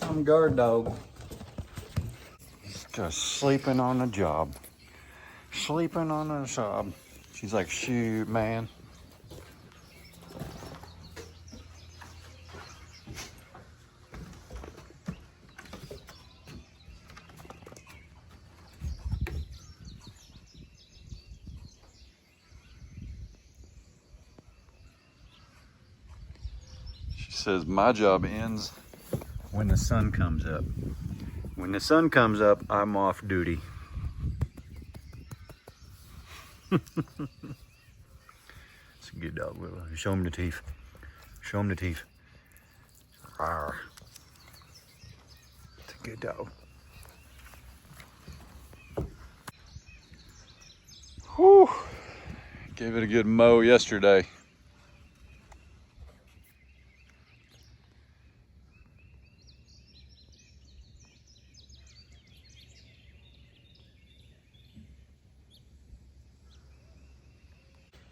I'm guard dog. Just sleeping on the job. Sleeping on the job. She's like, shoot, man. She says, my job ends when the sun comes up. When the sun comes up, I'm off duty. It's a good dog, Willow. Show him the teeth. Show him the teeth. Rawr. It's a good dog. Whew. Gave it a good mow yesterday.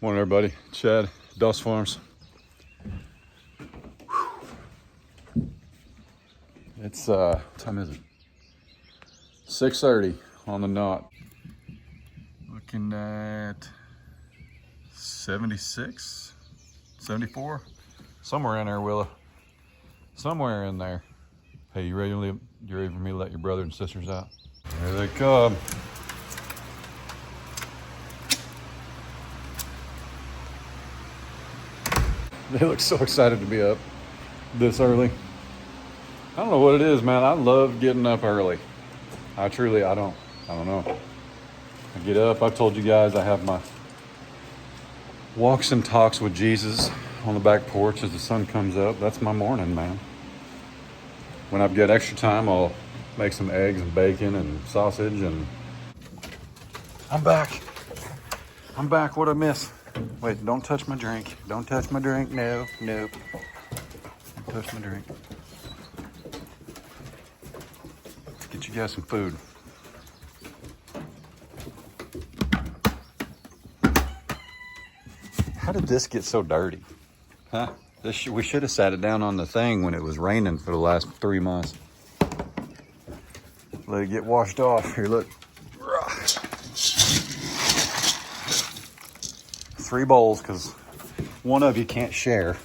Morning, everybody. Chad, Doss Farms. Whew. It's what time is it? 6:30 on the knot. Looking at 76, 74, somewhere in there, Willa. Somewhere in there. Hey, you ready for me to let your brother and sisters out? Here they come. They look so excited to be up this early. I don't know what it is, man. I love getting up early. I don't know. I get up, I've told you guys I have my walks and talks with Jesus on the back porch as the sun comes up. That's my morning, man. When I've got extra time, I'll make some eggs and bacon and sausage and... I'm back. What'd I miss? Wait, don't touch my drink. Don't touch my drink. No, nope. Don't touch my drink. Let's get you guys some food. How did this get so dirty? Huh? We should have sat it down on the thing when it was raining for the last 3 months. Let it get washed off. Here, look. 3 bowls, because one of you can't share.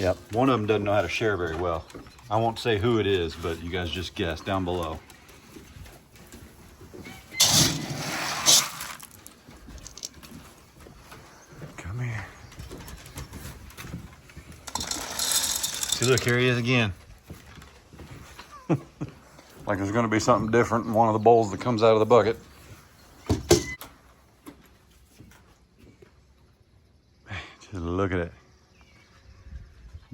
Yep, one of them doesn't know how to share very well. I won't say who it is, but you guys just guess down below. Come here. See, look, here he is again. Like there's going to be something different in one of the bowls that comes out of the bucket. Just look at it.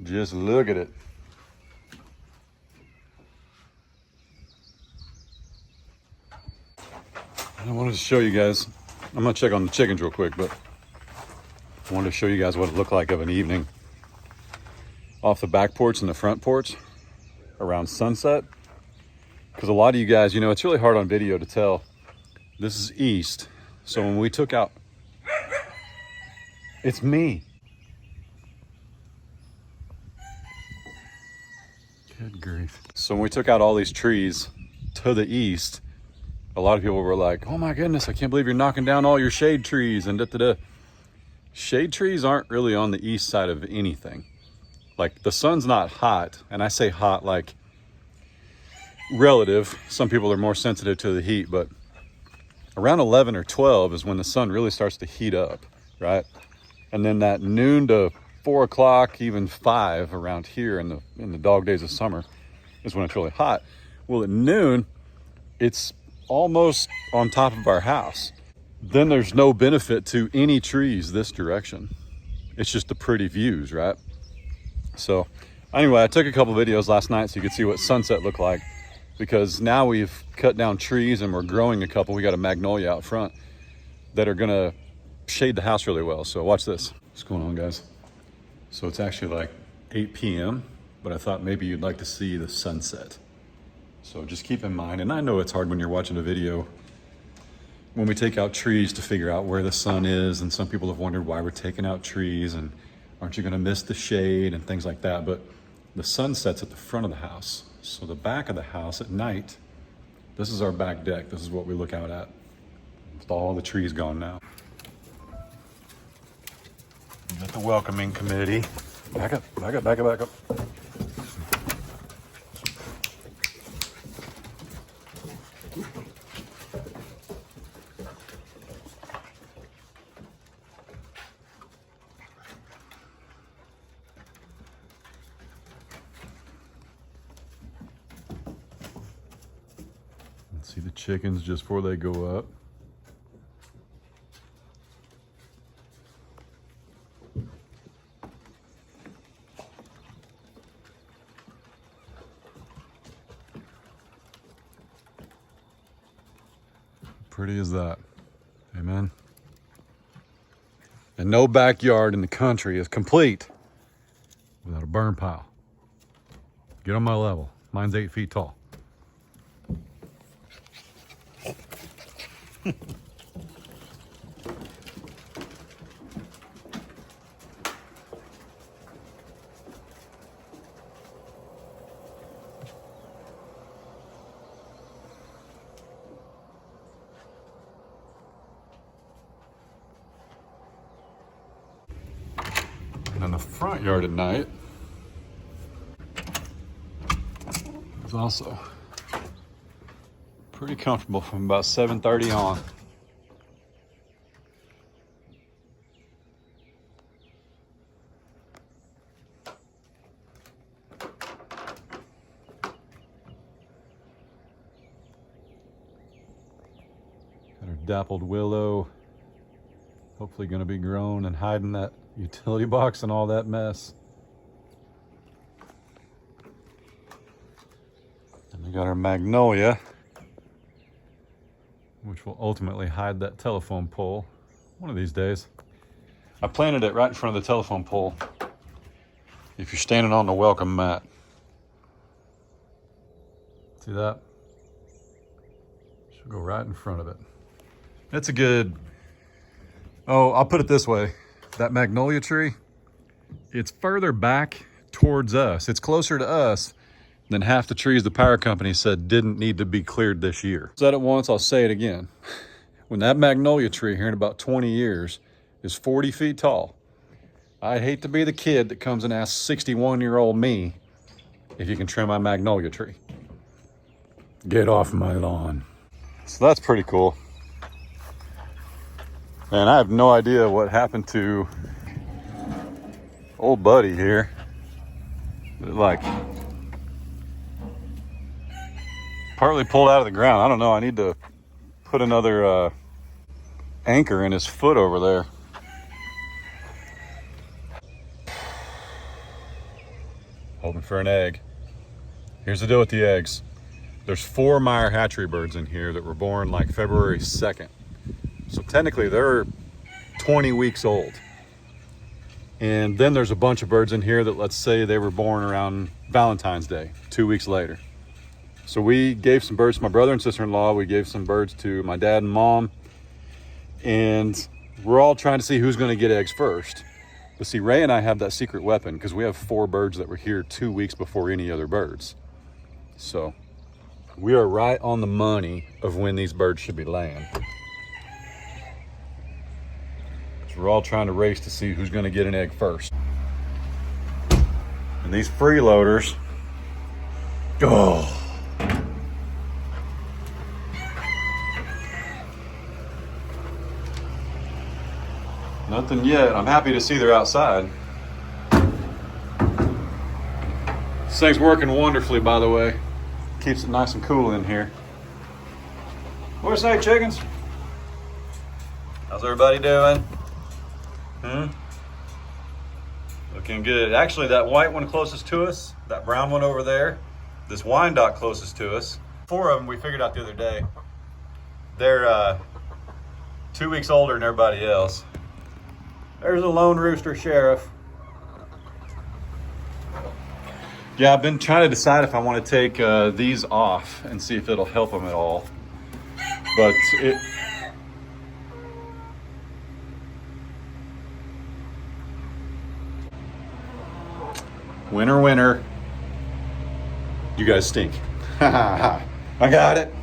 Just look at it. I wanted to show you guys. I'm going to check on the chickens real quick, but I wanted to show you guys what it looked like of an evening off the back porch and the front porch around sunset. Because a lot of you guys, you know, it's really hard on video to tell. This is east. So when we took out... It's me. Good grief. So when we took out all these trees to the east, a lot of people were like, oh my goodness, I can't believe you're knocking down all your shade trees and da-da-da. Shade trees aren't really on the east side of anything. Like the sun's not hot, and I say hot like relative. Some people are more sensitive to the heat, but around 11 or 12 is when the sun really starts to heat up, right? And then that noon to 4 o'clock, even 5 around here in the dog days of summer is when it's really hot. Well, at noon, it's almost on top of our house. Then there's no benefit to any trees this direction. It's just the pretty views, right? So anyway, I took a couple videos last night so you could see what sunset looked like, because now we've cut down trees and we're growing a couple. We got a magnolia out front that are gonna shade the house really well. So watch this. What's going on, guys? So it's actually like 8 p.m., but I thought maybe you'd like to see the sunset. So just keep in mind, and I know it's hard when you're watching a video, when we take out trees to figure out where the sun is, and some people have wondered why we're taking out trees and aren't you gonna miss the shade and things like that. But the sun sets at the front of the house. So the back of the house at night, this is our back deck. This is what we look out at. With all the trees gone now. We got the welcoming committee. Back up, back up, back up, back up. See the chickens just before they go up. Pretty as that. Amen. And no backyard in the country is complete without a burn pile. Get on my level. Mine's 8 feet tall. And in the front yard at night is also pretty comfortable from about 7:30 on. Got our dappled willow, hopefully going to be grown and hiding that utility box and all that mess. And we got our magnolia, which will ultimately hide that telephone pole one of these days. I planted it right in front of the telephone pole. If you're standing on the welcome mat. See that? Should go right in front of it. That's a good, I'll put it this way. That magnolia tree, it's further back towards us. It's closer to us than half the trees the power company said didn't need to be cleared this year. Said it once, I'll say it again. When that magnolia tree here in about 20 years is 40 feet tall, I hate to be the kid that comes and asks 61-year-old me if you can trim my magnolia tree. Get off my lawn. So that's pretty cool. Man, I have no idea what happened to old buddy here. Like, partly pulled out of the ground. I don't know. I need to put another anchor in his foot over there. Hoping for an egg. Here's the deal with the eggs. There's 4 Meyer hatchery birds in here that were born like February 2nd. So technically they're 20 weeks old. And then there's a bunch of birds in here that, let's say they were born around Valentine's Day, 2 weeks later. So we gave some birds to my brother and sister-in-law. We gave some birds to my dad and mom. And we're all trying to see who's going to get eggs first. But see, Ray and I have that secret weapon because we have 4 birds that were here 2 weeks before any other birds. So we are right on the money of when these birds should be laying. We're all trying to race to see who's going to get an egg first. And these freeloaders, oh. Nothing yet. I'm happy to see they're outside. This thing's working wonderfully, by the way. Keeps it nice and cool in here. What do you say, chickens? How's everybody doing? Looking good. Actually, that white one closest to us, that brown one over there, this Wyandotte closest to us, 4 of them we figured out the other day. They're 2 weeks older than everybody else. There's a lone rooster sheriff. Yeah, I've been trying to decide if I want to take these off and see if it'll help them at all. But winner, winner. You guys stink. I got it.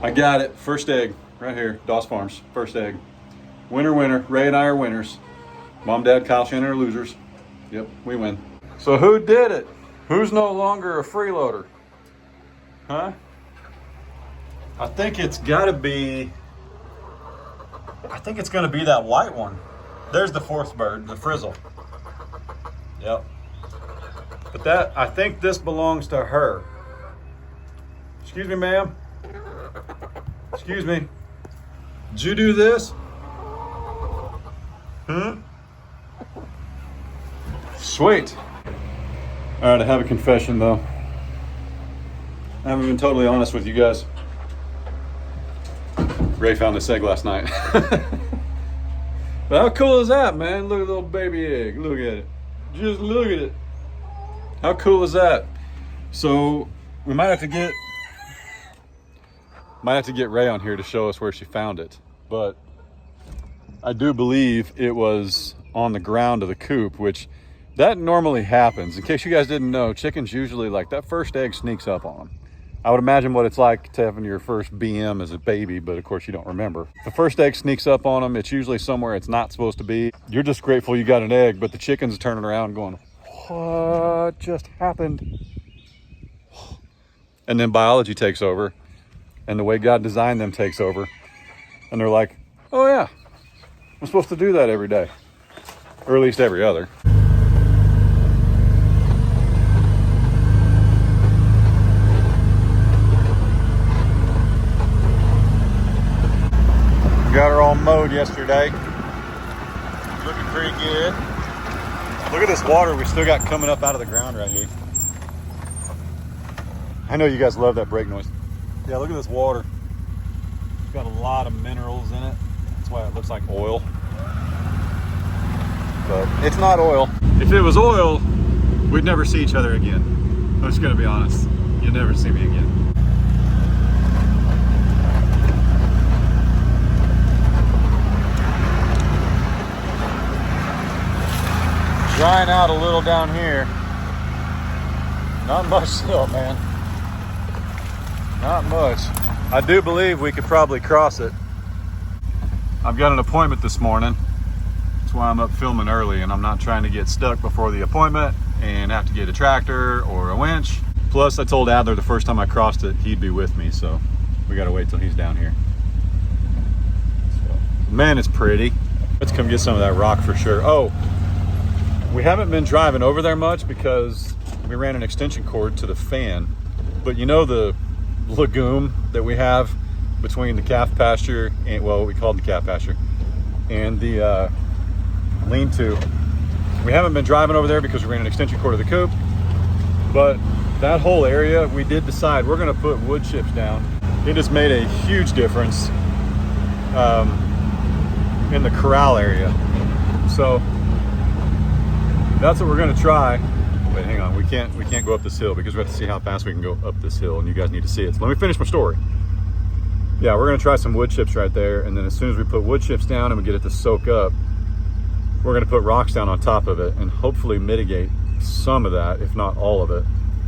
I got it. First egg right here. Doss Farms. First egg. Winner, winner. Ray and I are winners. Mom, Dad, Kyle, Shannon are losers. Yep, we win. So who did it? Who's no longer a freeloader? Huh? I think it's gotta be, I think it's gonna be that white one. There's the fourth bird, the frizzle. Yep. But that, I think this belongs to her. Excuse me, ma'am. Excuse me. Did you do this? Sweet. All right, I have a confession though. I haven't been totally honest with you guys. Ray found this egg last night. But how cool is that, man? Look at the little baby egg. Look at it. Just look at it. How cool is that? So we might have to get Ray on here to show us where she found it. But I do believe it was on the ground of the coop, which that normally happens. In case you guys didn't know, chickens usually, like, that first egg sneaks up on them. I would imagine what it's like to having your first BM as a baby, but of course you don't remember. The first egg sneaks up on them. It's usually somewhere it's not supposed to be. You're just grateful you got an egg, but the chicken's turning around going, what just happened? And then biology takes over, and the way God designed them takes over. And they're like, oh yeah, I'm supposed to do that every day, or at least every other. Got her all mowed yesterday. Looking pretty good. Look at this water we still got coming up out of the ground right here. I know you guys love that brake noise. Yeah, look at this water. It's got a lot of minerals in it. That's why it looks like oil. But it's not oil. If it was oil, we'd never see each other again. I'm just gonna be honest. You'll never see me again. Drying out a little down here. Not much still, man. Not much. I do believe we could probably cross it. I've got an appointment this morning. That's why I'm up filming early, and I'm not trying to get stuck before the appointment and have to get a tractor or a winch. Plus, I told Adler the first time I crossed it, he'd be with me, so we gotta wait till he's down here. So, man, it's pretty. Let's come get some of that rock for sure. Oh, we haven't been driving over there much because we ran an extension cord to the fan. But you know the lagoon that we have between the calf pasture and, well, what we called the calf pasture, and the lean-to. We haven't been driving over there because we ran an extension cord to the coop. But that whole area, we did decide we're gonna put wood chips down. It has made a huge difference in the corral area. So that's what we're gonna try. Wait, hang on, we can't go up this hill because we have to see how fast we can go up this hill, and you guys need to see it. So let me finish my story. Yeah, we're gonna try some wood chips right there, and then as soon as we put wood chips down and we get it to soak up, we're gonna put rocks down on top of it and hopefully mitigate some of that, if not all of it.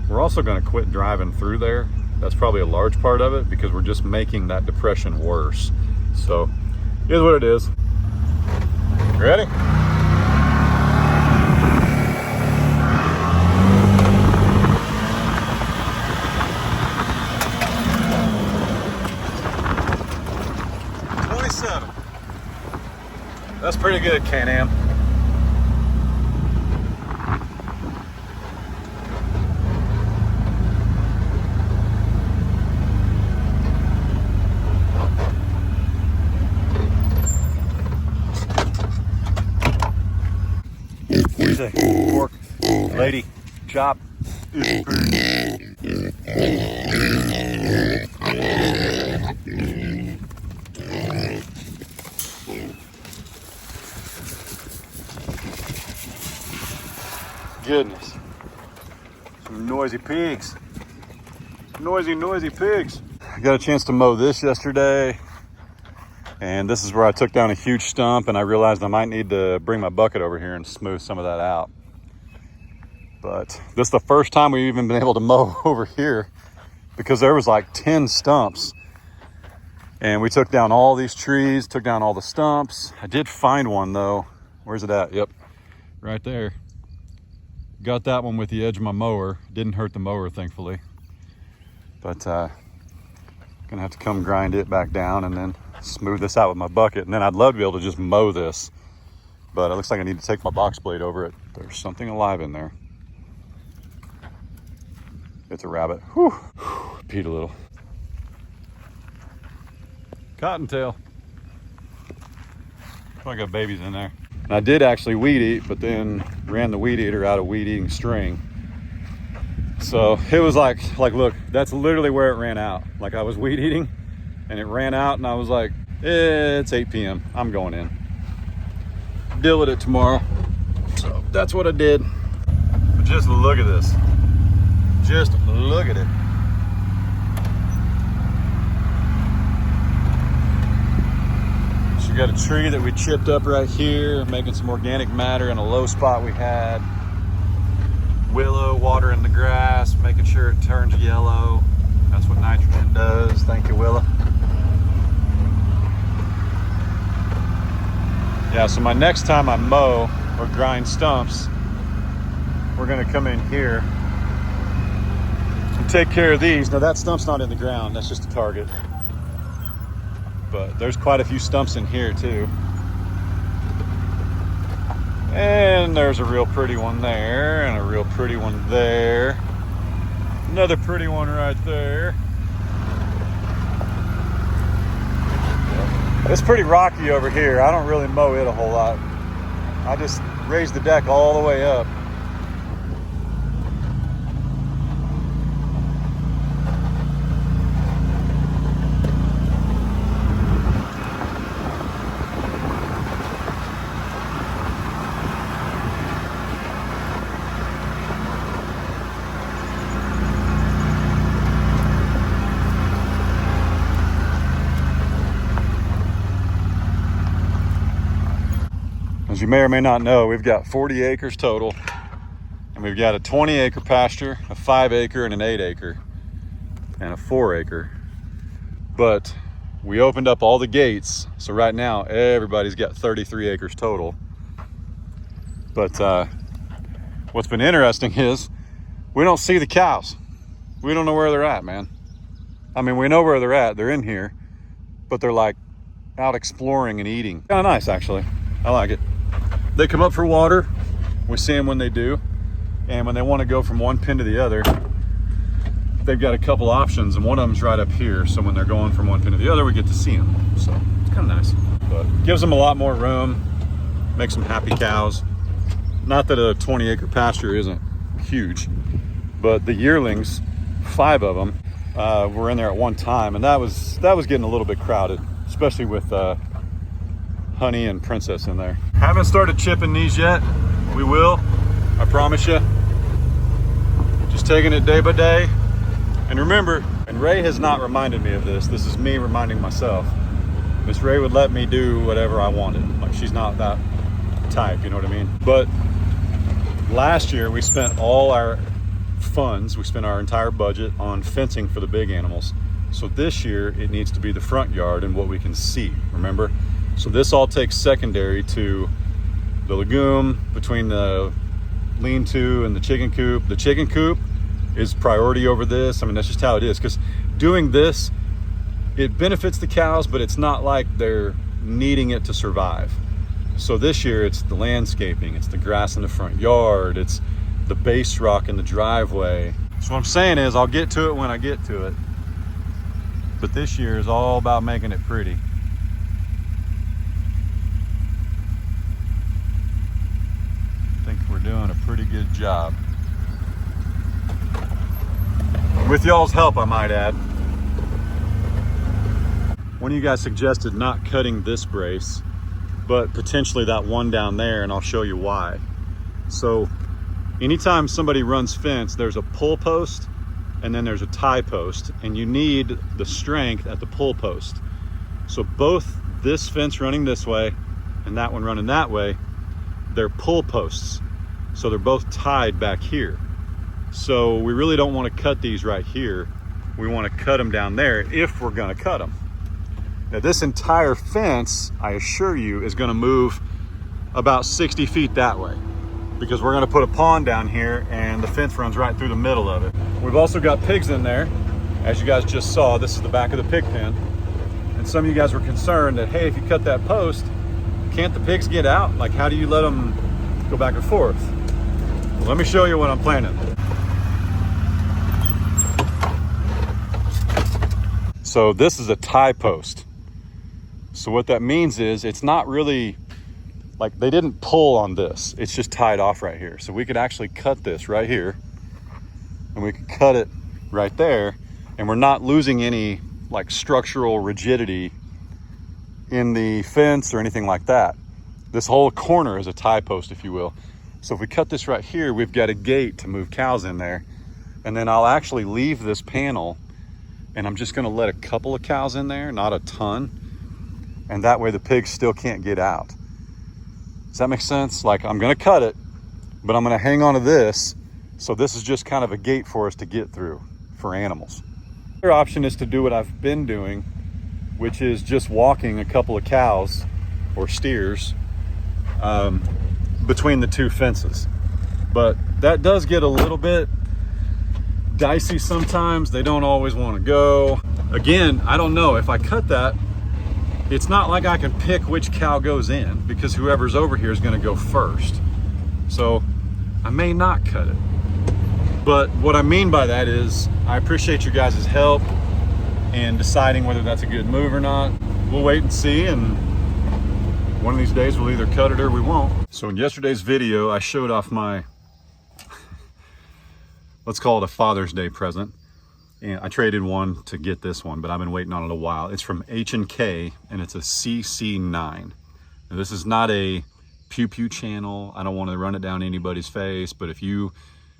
We're also gonna quit driving through there. That's probably a large part of it because we're just making that depression worse. So, it is what it is. Ready? That's pretty good, Can-Am. What do you say? Pork, lady, chop. Goodness. Some noisy pigs. Noisy pigs. I got a chance to mow this yesterday, and this is where I took down a huge stump, and I realized I might need to bring my bucket over here and smooth some of that out. But this is the first time we've even been able to mow over here because there was like 10 stumps. And we took down all these trees, took down all the stumps. I did find one though. Where's it at? Yep, right there. Got that one with the edge of my mower. Didn't hurt the mower, thankfully. But gonna have to come grind it back down and then smooth this out with my bucket. And then I'd love to be able to just mow this. But it looks like I need to take my box blade over it. There's something alive in there. It's a rabbit. Whew. Peed a little. Cottontail. I got babies in there. And I did actually weed eat, but then ran the weed eater out of weed eating string. So it was like look, that's literally where it ran out. Like I was weed eating and it ran out and I was like, it's 8 p.m. I'm going in. Deal with it tomorrow. So that's what I did. But just look at this. Just look at it. So we got a tree that we chipped up right here, making some organic matter in a low spot we had. Willow watering the grass, making sure it turns yellow. That's what nitrogen does. Thank you, Willow. Yeah, so my next time I mow or grind stumps, we're gonna come in here and take care of these. Now that stump's not in the ground, that's just a target. But there's quite a few stumps in here too. And there's a real pretty one there, and a real pretty one there. Another pretty one right there. It's pretty rocky over here. I don't really mow it a whole lot. I just raise the deck all the way up. As you may or may not know, we've got 40 acres total, and we've got a 20-acre pasture, a 5-acre, and an 8-acre, and a 4-acre. But we opened up all the gates, so right now everybody's got 33 acres total. But what's been interesting is we don't see the cows. We don't know where they're at, man. I mean, we know where they're at. They're in here, but they're like out exploring and eating. Kind of nice, actually. I like it. They come up for water. We see them when they do. And when they want to go from one pen to the other, they've got a couple options, and one of them's right up here. So when they're going from one pen to the other, we get to see them. So it's kind of nice. But gives them a lot more room, makes them happy cows. Not that a 20-acre pasture isn't huge, but the yearlings, 5 of them, were in there at one time, and that was getting a little bit crowded, especially with Honey and Princess in there. Haven't started chipping these yet. We will, I promise you. Just taking it day by day. And remember, and Ray has not reminded me of this. This is me reminding myself. Miss Ray would let me do whatever I wanted. Like, she's not that type, you know what I mean? But last year we spent all our funds, we spent our entire budget on fencing for the big animals. So this year it needs to be the front yard and what we can see, remember? So this all takes secondary to the legume between the lean-to and the chicken coop. The chicken coop is priority over this. I mean, that's just how it is, because doing this, it benefits the cows, but it's not like they're needing it to survive. So this year it's the landscaping, it's the grass in the front yard, it's the base rock in the driveway. So what I'm saying is I'll get to it when I get to it. But this year is all about making it pretty. I think we're doing a pretty good job. With y'all's help, I might add. One of you guys suggested not cutting this brace, but potentially that one down there, and I'll show you why. So anytime somebody runs fence, there's a pull post and then there's a tie post, and you need the strength at the pull post. So both this fence running this way and that one running that way, they're pull posts. So they're both tied back here. So we really don't want to cut these right here. We want to cut them down there if we're going to cut them. Now this entire fence, I assure you, is going to move about 60 feet that way, because we're going to put a pond down here and the fence runs right through the middle of it. We've also got pigs in there. As you guys just saw, this is the back of the pig pen. And some of you guys were concerned that, hey, if you cut that post, can't the pigs get out? Like, how do you let them go back and forth? Well, let me show you what I'm planning. So this is a tie post. So what that means is it's not really, like, they didn't pull on this. It's just tied off right here. So we could actually cut this right here, and we could cut it right there, and we're not losing any like structural rigidity in the fence or anything like that. This whole corner is a tie post, if you will. So if we cut this right here, we've got a gate to move cows in there. And then I'll actually leave this panel, and I'm just gonna let a couple of cows in there, not a ton. And that way the pigs still can't get out. Does that make sense? Like, I'm gonna cut it, but I'm gonna hang on to this. So this is just kind of a gate for us to get through for animals. The other option is to do what I've been doing, which is just walking a couple of cows or steers between the two fences. But that does get a little bit dicey sometimes. They don't always want to go. Again, I don't know. If I cut that, it's not like I can pick which cow goes in, because whoever's over here is going to go first. So I may not cut it. But what I mean by that is I appreciate you guys' help in deciding whether that's a good move or not. We'll wait and see, and one of these days we'll either cut it or we won't. So in yesterday's video, I showed off my, let's call it a Father's Day present. And I traded one to get this one, but I've been waiting on it a while. It's from H&K, and it's a CC9. Now, this is not a pew pew channel. I don't want to run it down anybody's face, but if you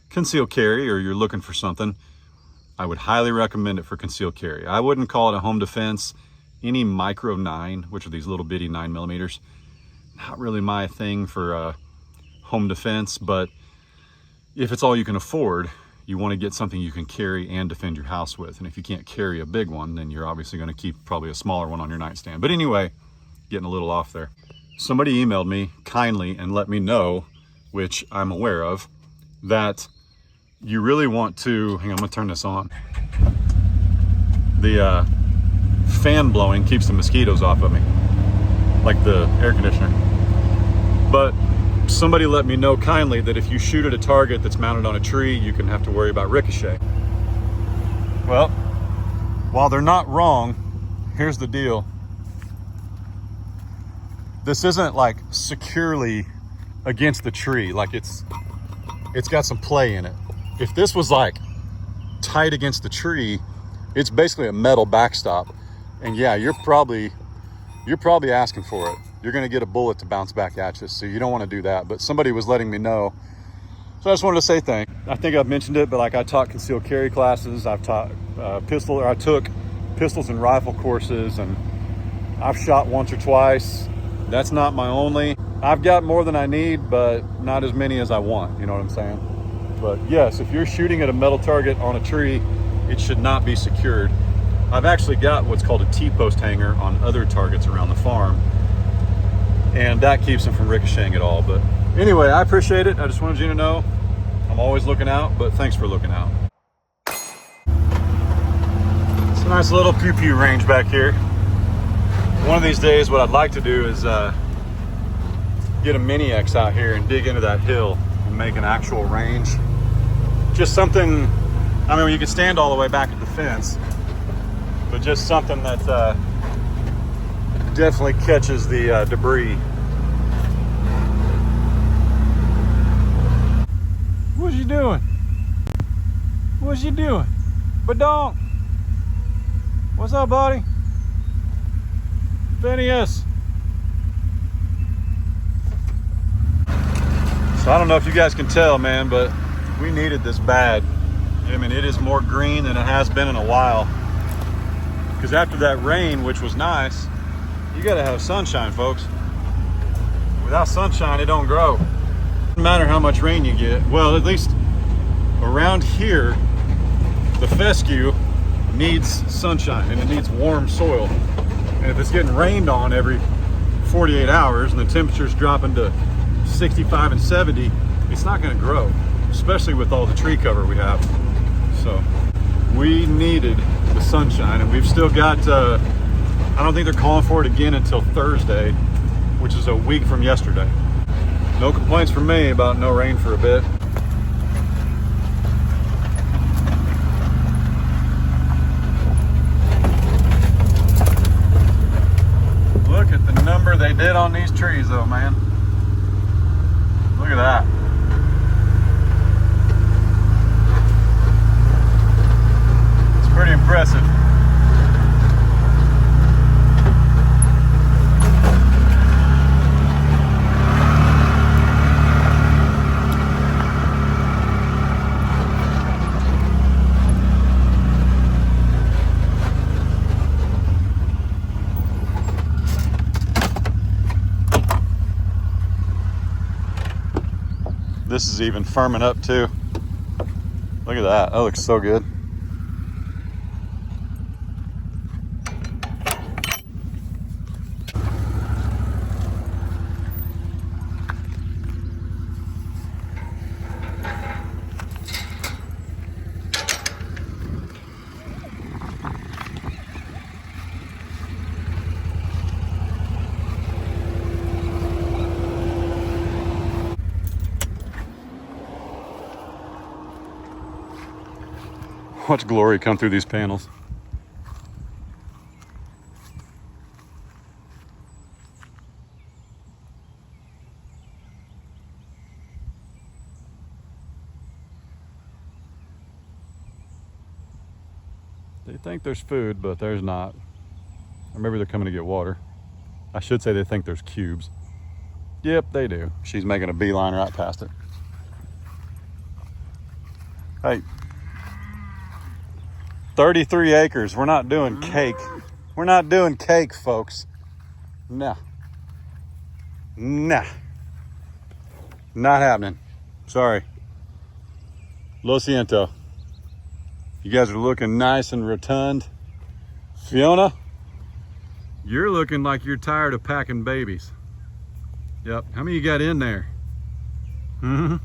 conceal carry or you're looking for something, I would highly recommend it for concealed carry. I wouldn't call it a home defense. Any micro 9, which are these little bitty 9mm, not really my thing for home defense, but if it's all you can afford, you want to get something you can carry and defend your house with. And if you can't carry a big one, then you're obviously going to keep probably a smaller one on your nightstand. But anyway, getting a little off there. Somebody emailed me kindly and let me know, which I'm aware of, that you really want to, hang on, I'm gonna turn this on. The fan blowing keeps the mosquitoes off of me, like the air conditioner. But somebody let me know kindly that if you shoot at a target that's mounted on a tree, you can have to worry about ricochet. Well, while they're not wrong, here's the deal. This isn't like securely against the tree, like it's got some play in it. If this was like tight against the tree, it's basically a metal backstop. And yeah, you're probably asking for it. You're gonna get a bullet to bounce back at you, so you don't wanna do that. But somebody was letting me know. So I just wanted to say thanks. I think I've mentioned it, but like I taught concealed carry classes. I've taught I took pistols and rifle courses, and I've shot once or twice. That's not my only. I've got more than I need, but not as many as I want, you know what I'm saying? But yes, if you're shooting at a metal target on a tree, it should not be secured. I've actually got what's called a T-post hanger on other targets around the farm, and that keeps them from ricocheting at all. But anyway, I appreciate it. I just wanted you to know I'm always looking out, but thanks for looking out. It's a nice little pew-pew range back here. One of these days, what I'd like to do is get a Mini X out here and dig into that hill and make an actual range. Just something, I mean, you could stand all the way back at the fence, but just something that definitely catches the debris. What you doing? What you doing? Badonk. What's up, buddy? Phineas. So I don't know if you guys can tell, man, but we needed this bad. I mean, it is more green than it has been in a while. Because after that rain, which was nice, you gotta have sunshine, folks. Without sunshine, it don't grow. No matter how much rain you get, well, at least around here, the fescue needs sunshine and it needs warm soil. And if it's getting rained on every 48 hours and the temperature's dropping to 65 and 70, it's not going to grow, especially with all the tree cover we have. So we needed the sunshine, and we've still got, I don't think they're calling for it again until Thursday, which is a week from yesterday. No complaints from me about no rain for a bit. Look at the number they did on these trees though, man. Look at that. It's pretty impressive. This is even firming up too. Look at that. That looks so good. Watch glory come through these panels. They think there's food, but there's not. Or maybe they're coming to get water. I should say they think there's cubes. Yep, they do. She's making a beeline right past it. Hey. 33 acres. We're not doing cake. We're not doing cake, folks. Nah. Nah. Not happening. Sorry. Lo siento. You guys are looking nice and rotund. Fiona, you're looking like you're tired of packing babies. Yep. How many you got in there? Mm-hmm.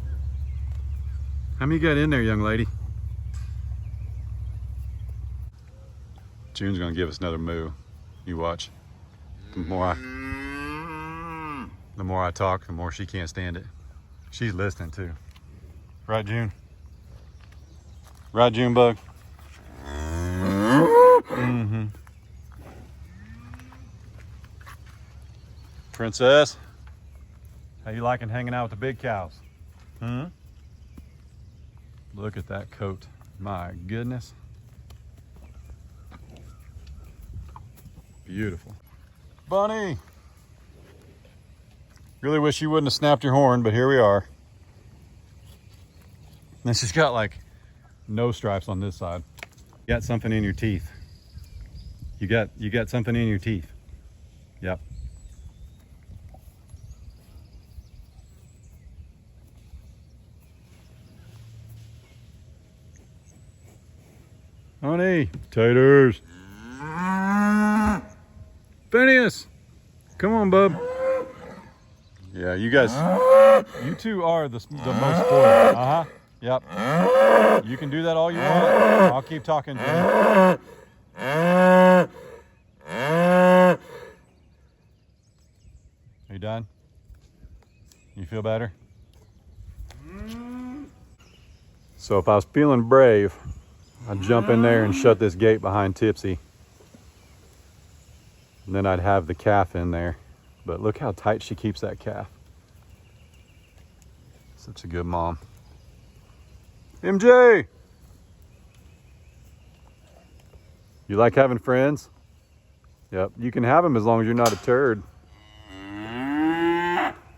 How many you got in there, young lady? June's gonna give us another moo. You watch. The more I talk, the more she can't stand it. She's listening too. Right, June? Right, Junebug? Mm-hmm. Princess, how you liking hanging out with the big cows? Hmm? Look at that coat. My goodness. Beautiful. Bunny! Really wish you wouldn't have snapped your horn, but here we are. And she's got like no stripes on this side. You got something in your teeth. You got something in your teeth. Yep. Honey, taters. Phineas, come on, bub. Yeah, you guys, you two are the most spoiled. Uh-huh, yep. You can do that all you want. I'll keep talking to you. Are you done? You feel better? So if I was feeling brave, I'd jump in there and shut this gate behind Tipsy. And then I'd have the calf in there. But look how tight she keeps that calf. Such a good mom. MJ! You like having friends? Yep, you can have them as long as you're not a turd.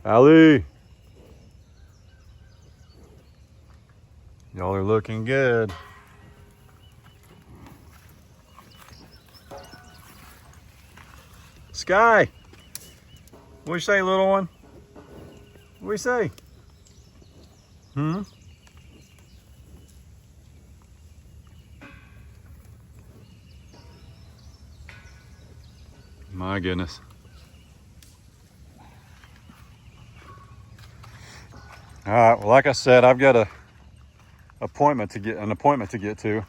Allie! Y'all are looking good. Sky! What do you say, little one? What do you say? Hmm? My goodness. All right, well, like I said, I've got an appointment to get to.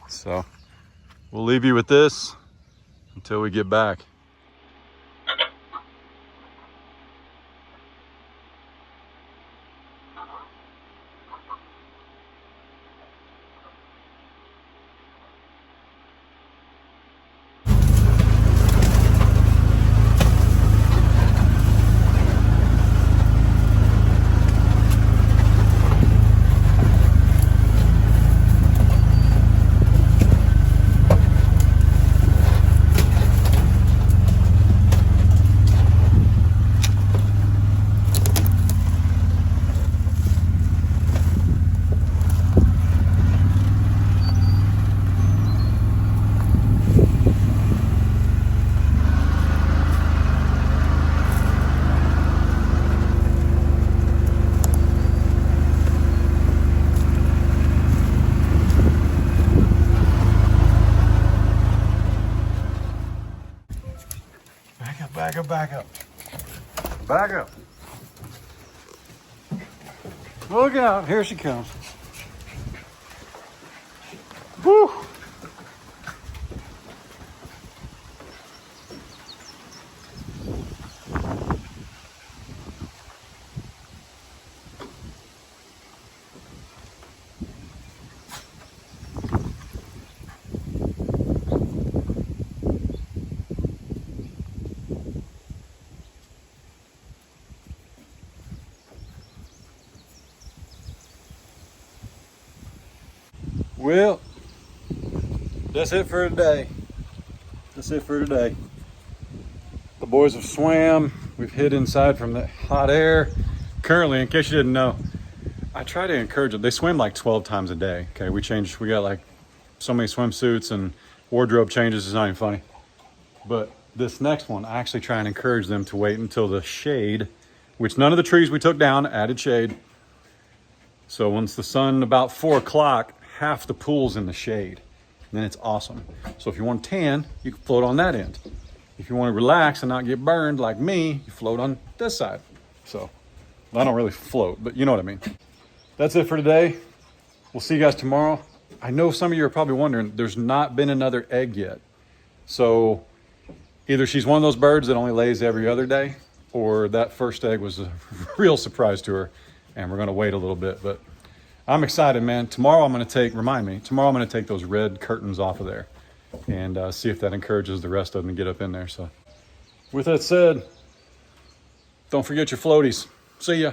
So we'll leave you with this until we get back. Back up. Back up. Look out, here she comes. Woo! Well, that's it for today. That's it for today. The boys have swam. We've hid inside from the hot air. Currently, in case you didn't know, I try to encourage them. They swim like 12 times a day. Okay, we got like so many swimsuits and wardrobe changes. It's not even funny. But this next one, I actually try and encourage them to wait until the shade, which none of the trees we took down added shade. So once the sun about 4 o'clock, half the pool's in the shade. And then it's awesome. So if you want to tan, you can float on that end. If you want to relax and not get burned like me, you float on this side. So I don't really float, but you know what I mean. That's it for today. We'll see you guys tomorrow. I know some of you are probably wondering, there's not been another egg yet. So either she's one of those birds that only lays every other day, or that first egg was a real surprise to her, and we're gonna wait a little bit. But I'm excited, man. Tomorrow I'm gonna take those red curtains off of there and see if that encourages the rest of them to get up in there. So with that said, don't forget your floaties. See ya.